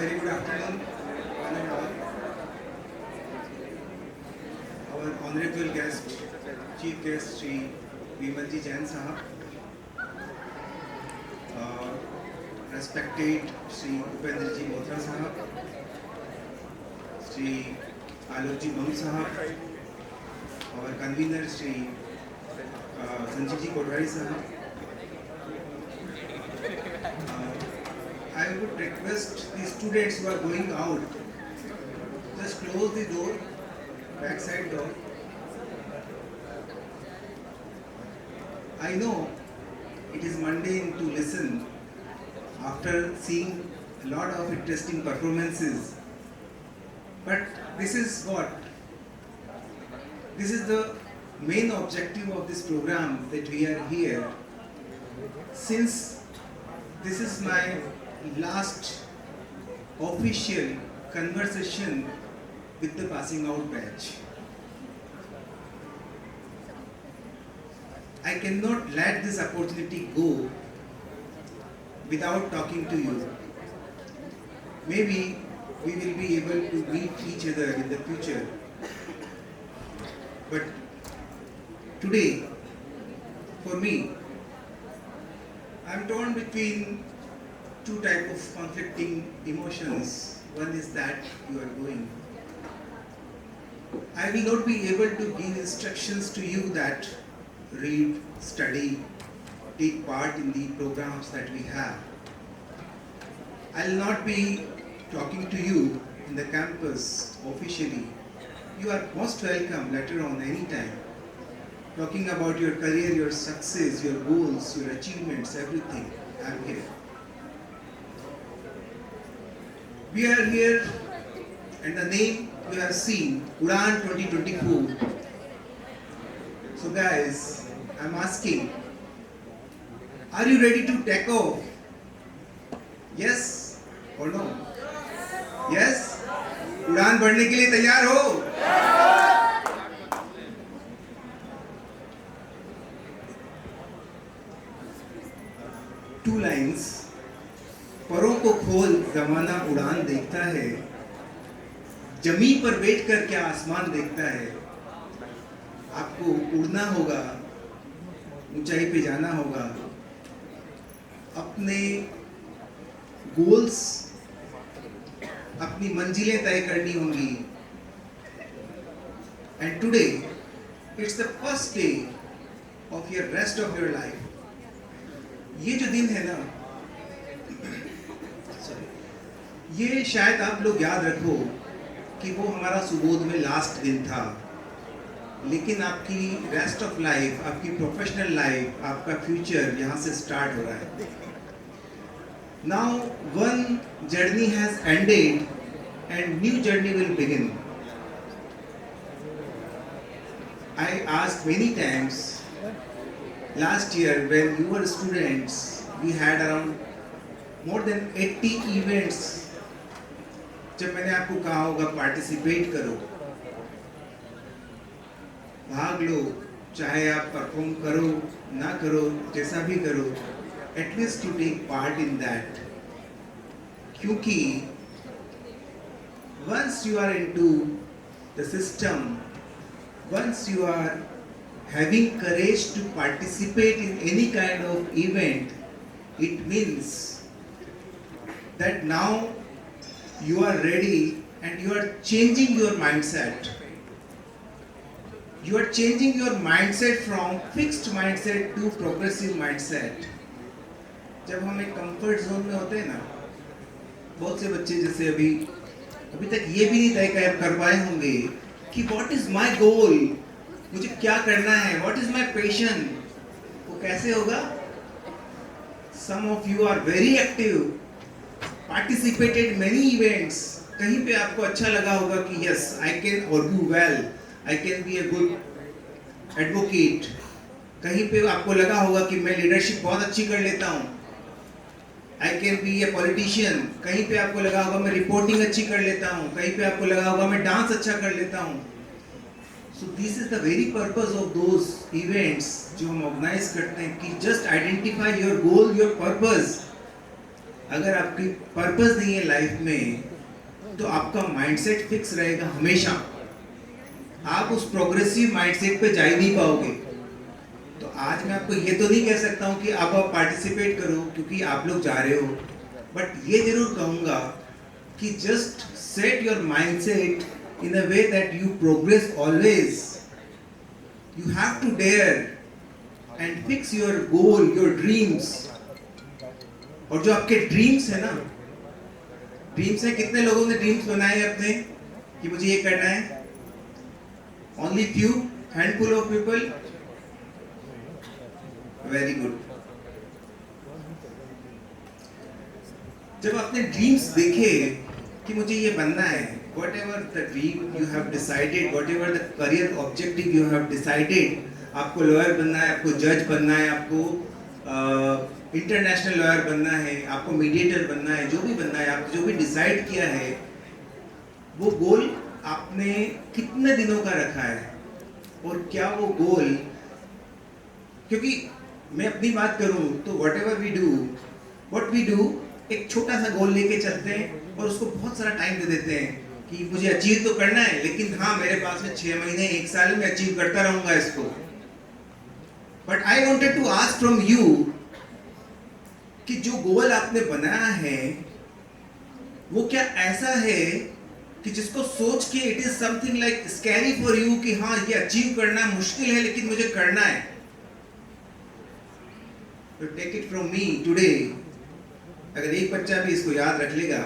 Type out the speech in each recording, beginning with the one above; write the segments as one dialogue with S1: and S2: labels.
S1: Very good afternoon, one and all. Our honorable guest, Chief Guest Shri Vimalji Jain Sahab, uh, respected Shri Upendraji Motra Sahab, Shri Alokji Bhang Sahab, our convener Shri Sanjivji Kotwari Sahab. I would request the students who are going out, just close the door, backside door. I know it is mundane to listen after seeing a lot of interesting performances, but this is what? This is the main objective of this program, that we are here. Since this is my last official conversation with the passing out batch, I cannot let this opportunity go without talking to you. Maybe we will be able to meet each other in the future. But today, for me, I am torn between two types of conflicting emotions. One is that you are going. I will not be able to give instructions to you that read, study, take part in the programs that we have. I will not be talking to you in the campus officially. You are most welcome later on, anytime. Talking about your career, your success, your goals, your achievements, everything. I am here. We are here, and the name you have seen, Udan 2024. So guys, I am asking, are you ready to take off? Yes or no? Yes? उड़ान भरने के लिए तैयार हो? Two lines. परों को खोल जमाना उड़ान देखता है, जमीन पर बैठकर क्या आसमान देखता है। आपको उड़ना होगा, ऊंचाई पे जाना होगा, अपने गोल्स, अपनी मंजिलें तय करनी होंगी। And today it's the first day of your rest of your life. ये जो दिन है ना, ये शायद आप लोग याद रखो कि वो हमारा सुबोध में लास्ट दिन था, लेकिन आपकी रेस्ट ऑफ लाइफ, आपकी प्रोफेशनल लाइफ, आपका फ्यूचर यहाँ से स्टार्ट हो रहा है। Now one journey has ended and new journey will begin. I asked many times, last year when you were students, we had around more than 80 events. जब मैंने आपको कहा होगा पार्टिसिपेट करो, भाग लो, चाहे आप परफॉर्म करो ना करो, जैसा भी करो, at least to take part in that. क्योंकि once you are into the system, once you are having courage to participate in any kind of event, it means that now you are ready and you are changing your mindset. You are changing your mindset from fixed mindset to progressive mindset. जब हम एक comfort zone में होते हैं ना, बहुत से बच्चे जैसे अभी तक ये भी नहीं तय कर पाए होंगे कि what is my goal, मुझे क्या करना है, what is my passion, वो कैसे होगा? Some of you are very active, participated many events. कहीं पे आपको अच्छा लगा होगा कि yes, I can argue well, I can be a good advocate. कहीं पे आपको लगा होगा कि मैं लीडरशिप बहुत अच्छी कर लेता हूँ, I can be a politician. कहीं पे आपको लगा होगा मैं रिपोर्टिंग अच्छी कर लेता हूँ, कहीं पे आपको लगा होगा मैं डांस अच्छा कर लेता हूँ। So this is the very purpose of those events जो हम ऑर्गेनाइज करते हैं कि just identify your goal, your purpose, अगर आपकी पर्पस नहीं है लाइफ में, तो आपका माइंडसेट फिक्स रहेगा हमेशा। आप उस प्रोग्रेसिव माइंडसेट पे जा ही नहीं पाओगे। तो आज मैं आपको ये तो नहीं कह सकता हूँ कि आप पार्टिसिपेट करो क्योंकि आप लोग जा रहे हो, बट ये जरूर कहूँगा कि just set your mindset in a way that you progress always. You have to dare and fix your goal, your dreams. और जो आपके ड्रीम्स है ना, ड्रीम्स है, कितने लोगों ने ड्रीम्स बनाए हैं अपने कि मुझे ये करना है? Only few, handful of people. Very good. जब आपने ड्रीम्स देखे कि मुझे ये बनना है, whatever the dream you have decided, whatever the career objective you have decided, आपको लॉयर बनना है, आपको जज बनना है, आपको इंटरनेशनल लॉयर बनना है, आपको मीडिएटर बनना है, जो भी बनना है, आपने जो भी डिसाइड किया है, वो गोल आपने कितने दिनों का रखा है? और क्या वो गोल, क्योंकि मैं अपनी बात करूं तो whatever we do, what we do, एक छोटा सा गोल लेके चलते हैं और उसको बहुत सारा टाइम दे देते हैं कि मुझे अचीव तो करना है, लेकिन हाँ मेरे पास में 6 महीने 1 साल में अचीव करता रहूंगा इसको। But I wanted to ask from you कि जो गोल आपने बनाया है वो क्या ऐसा है कि जिसको सोच के it is something like scary for you कि हाँ ये अचीव करना मुश्किल है लेकिन मुझे करना है। तो take it from me today, अगर एक बच्चा भी इसको याद रख लेगा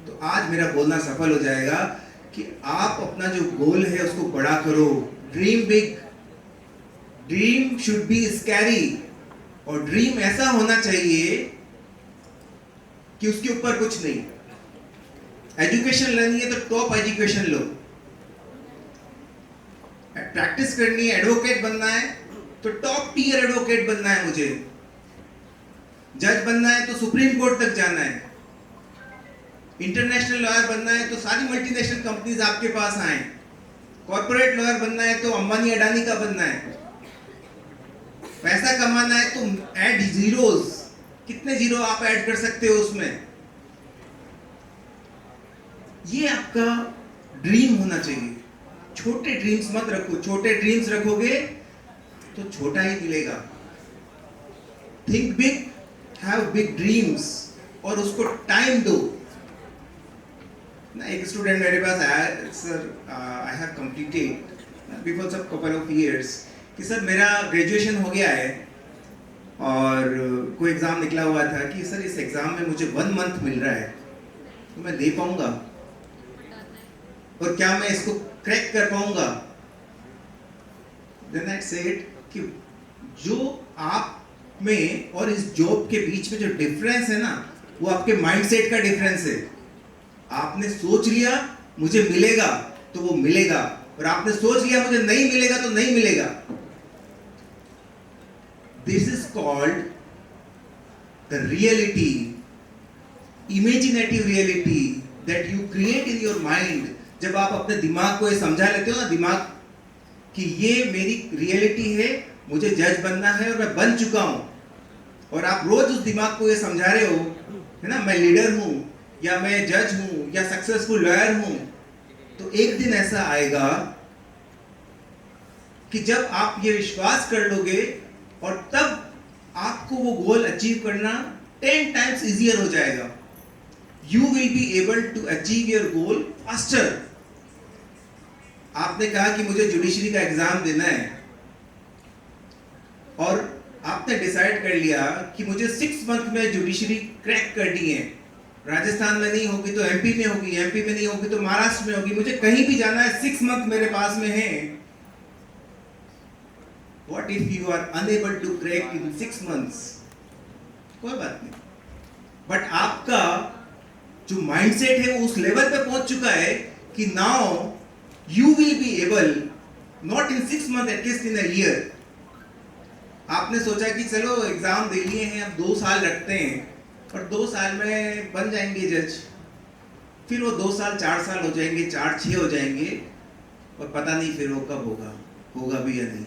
S1: तो आज मेरा बोलना सफल हो जाएगा कि आप अपना जो गोल है उसको बड़ा करो। Dream big, dream should be scary, और ड्रीम ऐसा होना चाहिए कि उसके ऊपर कुछ नहीं। एजुकेशन लेनी है तो टॉप एजुकेशन लो, प्रैक्टिस करनी है, एडवोकेट बनना है तो टॉप टियर एडवोकेट बनना है, मुझे जज बनना है तो सुप्रीम कोर्ट तक जाना है, इंटरनेशनल लॉयर बनना है तो सारी मल्टीनेशनल कंपनीज आपके पास आए, कॉर्पोरेट लॉयर बनना है तो अंबानी अडानी का बनना है, पैसा कमाना है तो ऐड जीरोस, कितने जीरो आप ऐड कर सकते हो उसमें। ये आपका ड्रीम होना चाहिए। छोटे ड्रीम्स मत रखो, छोटे ड्रीम्स रखोगे तो छोटा ही मिलेगा। Think big, have big dreams, और उसको टाइम दो ना। एक स्टूडेंट मेरे पास आया, sir I have completed before सब कपल ऑफ इयर्स कि सर मेरा ग्रेजुएशन हो गया है और कोई एग्ज़ाम निकला हुआ था कि सर इस एग्ज़ाम में मुझे 1 मंथ मिल रहा है, तो मैं दे पाऊंगा और क्या मैं इसको क्रैक कर पाऊंगा? देन आई सेड कि जो आप में और इस जॉब के बीच में जो डिफरेंस है ना, वो आपके माइंडसेट का डिफरेंस है। आपने सोच लिया मुझे मिलेगा तो वो मिलेगा, और आपने सोच लिया मुझे नहीं मिलेगा तो नहीं मिलेगा। This is called the reality, imaginative reality that you create in your mind. जब आप अपने दिमाग को ये समझा लेते हो ना, दिमाग कि ये मेरी रियलिटी है, मुझे जज बनना है और मैं बन चुका हूं, और आप रोज उस दिमाग को ये समझा रहे हो है ना, मैं लीडर हूं या मैं जज हूं या सक्सेसफुल लॉयर हूं, तो एक दिन ऐसा आएगा कि जब आप ये विश्वास कर लोगे और तब आपको वो गोल अचीव करना 10 टाइम्स इजियर हो जाएगा। You will be able to achieve your goal faster. आपने कहा कि मुझे जुडिशरी का एग्जाम देना है और आपने डिसाइड कर लिया कि मुझे 6 मंथ में जुडिशरी क्रैक करनी है। राजस्थान में नहीं होगी तो एमपी में होगी, एमपी में नहीं होगी तो महाराष्ट्र में होगी, मुझे कहीं भी जाना है, 6 मंथ मेरे पास में है। What if you are unable to crack in 6 months? कोई बात नहीं, बट आपका जो माइंडसेट है वो उस लेवल पे पहुंच चुका है कि now you will be able, not in 6 month, at least in a year. आपने सोचा कि चलो एग्जाम दे लिए हैं, अब 2 साल रखते हैं और 2 साल में बन जाएंगे जज, फिर वो 2 साल 4 साल हो जाएंगे, 4-6 हो जाएंगे, और पता नहीं फिर वो कब होगा भी या नहीं।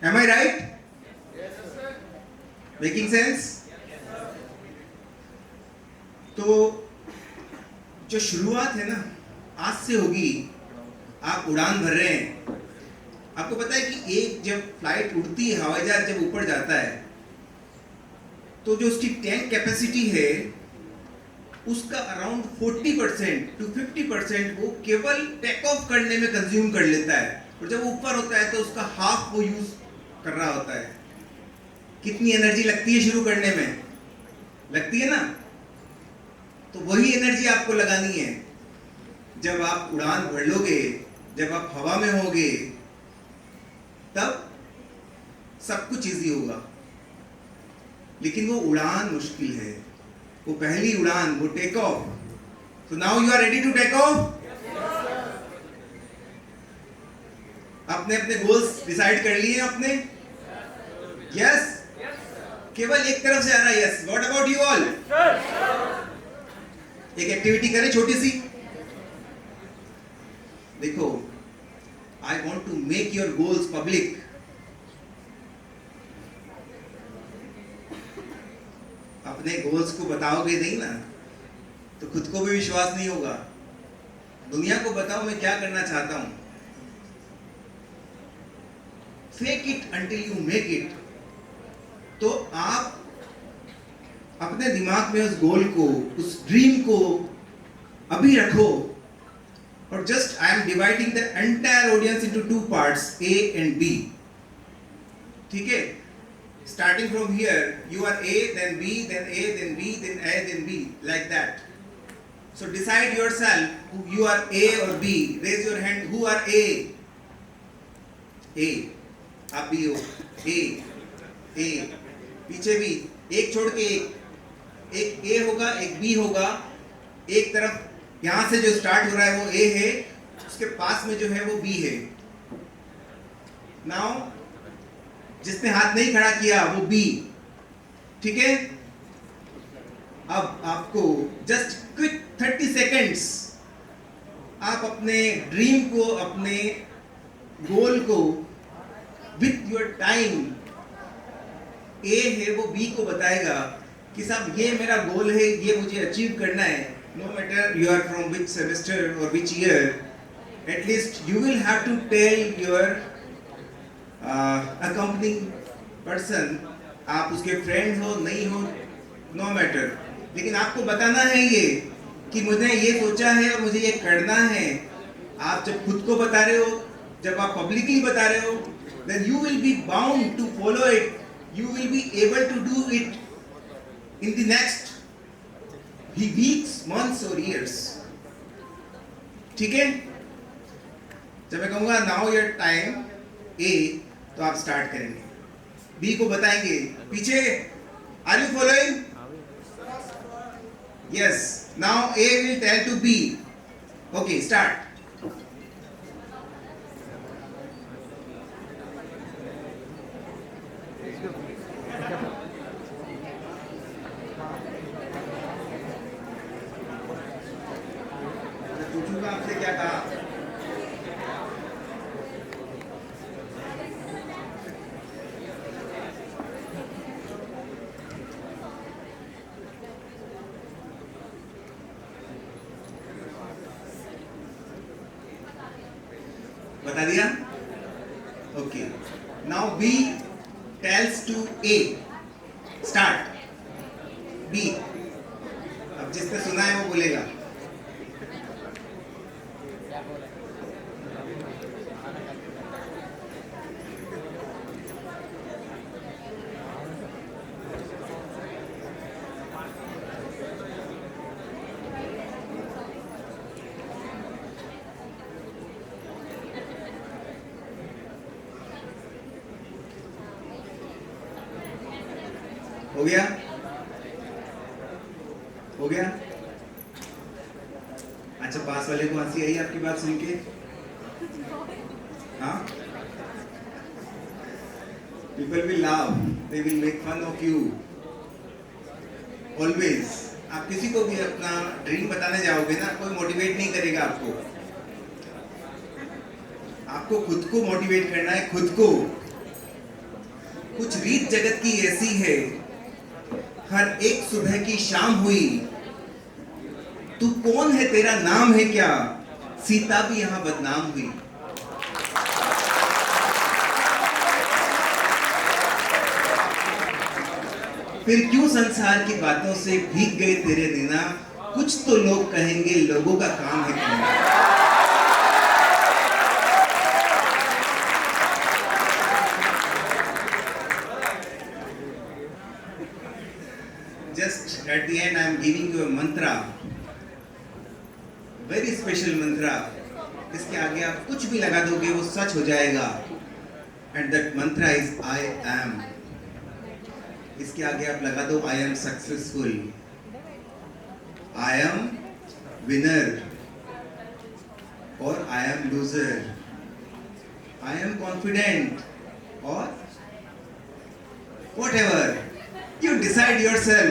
S1: Am I right? Yes, sir. Making sense? तो जो शुरुआत है ना, आज से होगी। आप उड़ान भर रहे हैं। आपको पता है कि एक जब फ्लाइट उड़ती है, हवाई जहाज जब ऊपर जाता है, तो जो उसकी टैंक कैपेसिटी है उसका अराउंड 40% टू 50% वो केवल टेक ऑफ करने में कंज्यूम कर लेता है, और जब वो ऊपर होता है तो उसका हाफ वो यूज कर रहा होता है। कितनी एनर्जी लगती है शुरू करने में? लगती है ना? तो वही एनर्जी आपको लगानी है। जब आप उड़ान भर लोगे, जब आप हवा में होगे, तब सब कुछ इजी होगा। लेकिन वो उड़ान मुश्किल है, वो पहली उड़ान, वो take off. So now you are ready to take off. आपने अपने गोल्स डिसाइड कर लिए अपने? यस? केवल एक तरफ से आ रहा है yes. What about you all? एक एक्टिविटी करें छोटी सी। देखो, I want to make your goals public. अपने गोल्स को बताओगे नहीं ना, तो खुद को भी विश्वास नहीं होगा। दुनिया को बताओ मैं क्या करना चाहता हूं। Fake it until you make it. तो आप अपने दिमाग में उस गोल को, उस ड्रीम को अभी रखो। और just I am dividing the entire audience into two parts, A and B. ठीक है? Starting from here, you are A, then B, then A, then B, then A, then B, like that. So decide yourself, you are A or B. Raise your hand, who are A? A. आप B हो. A. A. पीछे भी एक छोड़ के एक A होगा, एक B होगा। एक तरफ यहाँ से जो स्टार्ट हो रहा है वो A है, उसके पास में जो है वो B है। Now जिसने हाथ नहीं खड़ा किया वो बी। ठीक है? अब आपको जस्ट क्विक 30 सेकेंड्स आप अपने ड्रीम को, अपने गोल को विथ योर टाइम, ए है वो बी को बताएगा कि साहब ये मेरा गोल है, ये मुझे अचीव करना है। No matter you are from which semester और which year, at least you will have to tell your accompanying person, आप उसके फ्रेंड हो नहीं हो, नो मैटर, लेकिन आपको बताना है ये कि मुझे ये सोचा है और मुझे ये करना है। आप जब खुद को बता रहे हो, जब आप पब्लिकली बता रहे हो, then you will be bound to follow it, you will be able to do it in the next weeks, months or years. ठीक है? जब मैं कहूँगा now your time A, तो आप स्टार्ट करेंगे, बी को बताएंगे पीछे। Are you following? Yes. Now A will tell to B, okay start. पूछूंगा आपसे क्या कहा? बता दिया? Okay. Now B tells to A, start. B, अब जिसने सुना है वो बोलेगा। हो गया? हो गया? अच्छा, पास वाले को हंसी आई आपकी बात सुन के? हाँ? People will laugh, they will make fun of you. Always. आप किसी को भी अपना ड्रीम बताने जाओगे ना, कोई मोटिवेट नहीं करेगा आपको। आपको खुद को मोटिवेट करना है, खुद को। कुछ रीत जगत की ऐसी है, हर एक सुबह की शाम हुई, तू कौन है, तेरा नाम है क्या, सीता भी यहां बदनाम हुई। फिर क्यों संसार की बातों से भीग गए तेरे नैना, कुछ तो लोग कहेंगे, लोगों का काम है कहना। Just at the end, I am giving you a mantra, very special mantra. इसके आगे आप कुछ भी लगा दोगे वो सच हो जाएगा. And that mantra is I am. इसके आगे आप लगा दो I am successful, I am winner, और I am loser, I am confident, और whatever. You decide yourself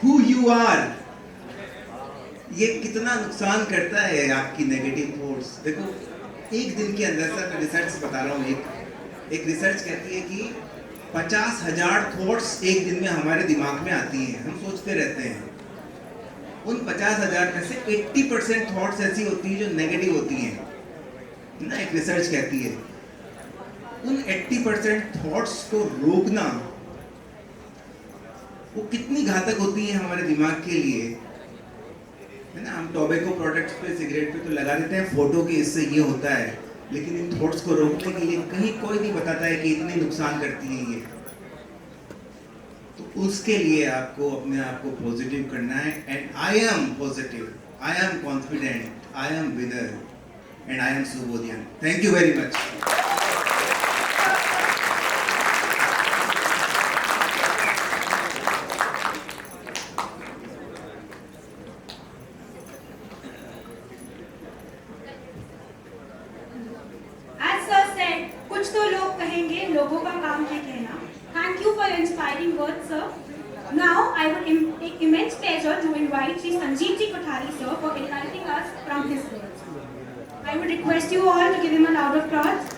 S1: who you are. ये कितना नुकसान करता है आपकी नेगेटिव थॉट्स. देखो एक दिन के अंदर से, मैं रिसर्च बता रहा हूँ, एक रिसर्च कहती है कि 50,000 थॉट्स एक दिन में हमारे दिमाग में आती हैं. हम सोचते रहते हैं. उन 50,000 में से 80% थॉट्स ऐसी होती हैं जो नेगेटिव होती हैं ना, एक रिसर्च कहती है. उन 80% थॉट्स को रोकना वो कितनी घातक होती है हमारे दिमाग के लिए, है ना. हम टोबैको प्रोडक्ट्स पे, सिगरेट पे तो लगा देते हैं फोटो कि इससे ये होता है, लेकिन इन थॉट्स को रोकने के लिए कहीं कोई नहीं बताता है कि इतने नुकसान करती है ये. तो उसके लिए आपको अपने आप को पॉजिटिव करना है. And I am positive, I am confident, I am winner, and I am Subodhian. Thank you very much.
S2: कुछ तो लोग कहेंगे, लोगों का काम है कहना. Thank you for your inspiring words, sir. Now I would take immense pleasure to invite Sri Sanjeev Ji Kothari, sir, for enlightening us from his words. I would request you all to give him a round of applause.